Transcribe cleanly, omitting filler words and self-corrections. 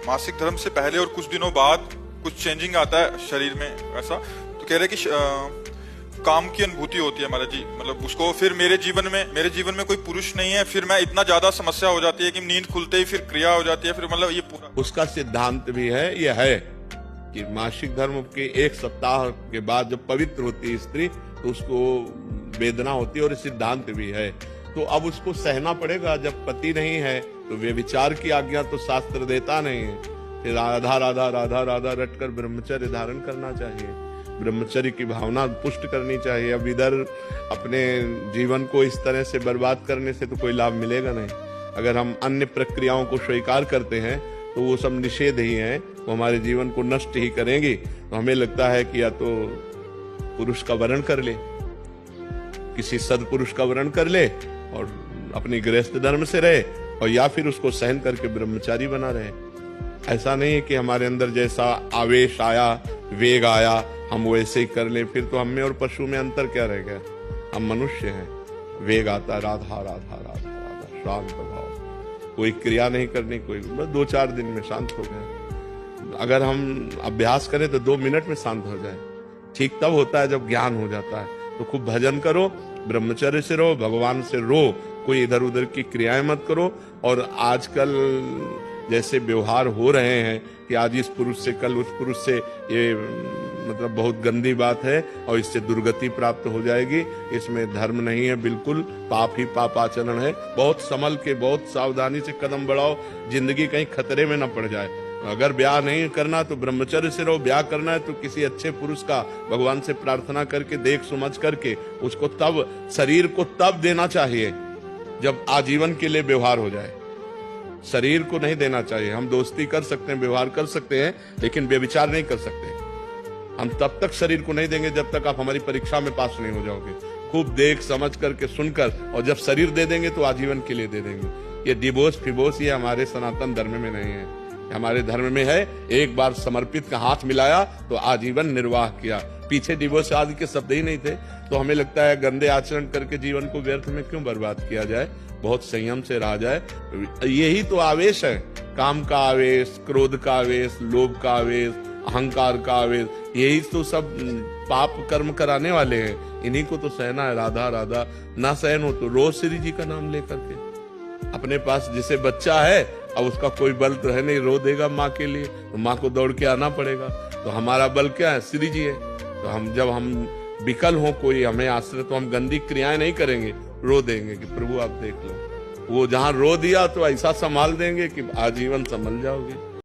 मासिक धर्म से पहले और कुछ दिनों बाद कुछ चेंजिंग आता है शरीर में ऐसा, तो कह रहे कि काम की अनुभूति होती है हमारे मतलब उसको फिर मेरे जीवन में कोई पुरुष नहीं है, फिर मैं इतना ज्यादा समस्या हो जाती है कि नींद खुलते ही फिर क्रिया हो जाती है, फिर मतलब ये पूरा उसका सिद्धांत भी है, ये है कि मासिक धर्म के 1 सप्ताह के बाद जब पवित्र होती है स्त्री तो उसको वेदना होती है, और सिद्धांत भी है। तो अब उसको सहना पड़ेगा। जब पति नहीं है तो व्यभिचार की आज्ञा तो शास्त्र देता नहीं है, फिर राधा राधा राधा राधा रटकर ब्रह्मचर्य धारण करना चाहिए, ब्रह्मचर्य की भावना पुष्ट करनी चाहिए। अब इधर अपने जीवन को इस तरह से बर्बाद करने से तो कोई लाभ मिलेगा नहीं। अगर हम अन्य प्रक्रियाओं को स्वीकार करते हैं तो वो सब निषेध ही हैं, वो हमारे जीवन को नष्ट ही करेंगी। तो हमें लगता है कि या तो पुरुष का वरण कर ले, किसी सदपुरुष का वरण कर ले और अपनी गृहस्थ धर्म से रहे, और या फिर उसको सहन करके ब्रह्मचारी बना रहे। ऐसा नहीं है कि हमारे अंदर जैसा आवेश आया, वेग आया, हम वैसे ही कर ले। फिर तो हम में और पशु में अंतर क्या रह गया? हम मनुष्य हैं, वेग आता राधा राधा राधा राधा, शांत भाव, कोई क्रिया नहीं करनी, कोई बस 2-4 दिन में शांत हो गए। अगर हम अभ्यास करें तो 2 मिनट में शांत हो जाए। ठीक तब होता है जब ज्ञान हो जाता है। तो खूब भजन करो, ब्रह्मचर्य से रहो, भगवान से रो, कोई इधर उधर की क्रियाएं मत करो। और आजकल जैसे व्यवहार हो रहे हैं कि आज इस पुरुष से कल उस पुरुष से, ये मतलब बहुत गंदी बात है और इससे दुर्गति प्राप्त हो जाएगी। इसमें धर्म नहीं है, बिल्कुल पाप ही पाप आचरण है। बहुत संभल के, बहुत सावधानी से कदम बढ़ाओ, जिंदगी कहीं खतरे में न पड़ जाए। अगर ब्याह नहीं करना तो ब्रह्मचर्य से रहो, ब्याह करना है तो किसी अच्छे पुरुष का भगवान से प्रार्थना करके, देख समझ करके उसको तब, शरीर को तब देना चाहिए जब आजीवन के लिए व्यवहार हो जाए। शरीर को नहीं देना चाहिए। हम दोस्ती कर सकते हैं, व्यवहार कर सकते हैं, लेकिन व्यभिचार नहीं कर सकते। हम तब तक शरीर को नहीं देंगे जब तक आप हमारी परीक्षा में पास नहीं हो जाओगे। खूब देख समझ करके, सुनकर, और जब शरीर दे देंगे तो आजीवन के लिए दे देंगे। ये डिवोर्स फिवोर्स ये हमारे सनातन धर्म में नहीं है। हमारे धर्म में है, एक बार समर्पित का हाथ मिलाया तो आजीवन निर्वाह किया। पीछे डिवोर्स आदि के शब्द ही नहीं थे। तो हमें लगता है गंदे आचरण करके जीवन को व्यर्थ में क्यों बर्बाद किया जाए, बहुत संयम से रहा जाए। यही तो आवेश है, काम का आवेश, क्रोध का आवेश, लोभ का आवेश, अहंकार का आवेश, यही तो सब पाप कर्म कराने वाले हैं। इन्हीं को तो सहना है। राधा राधा ना सहन हो तो रोज श्री जी का नाम लेकर के, अपने पास जिसे बच्चा है, अब उसका कोई बल तो है नहीं, रो देगा माँ के लिए तो माँ को दौड़ के आना पड़ेगा। तो हमारा बल क्या है? श्री जी है। तो हम जब हम विकल हो, कोई हमें आश्रय, तो हम गंदी क्रियाएं नहीं करेंगे, रो देंगे कि प्रभु आप देख लो। वो जहां रो दिया तो ऐसा संभाल देंगे कि आजीवन संभल जाओगे।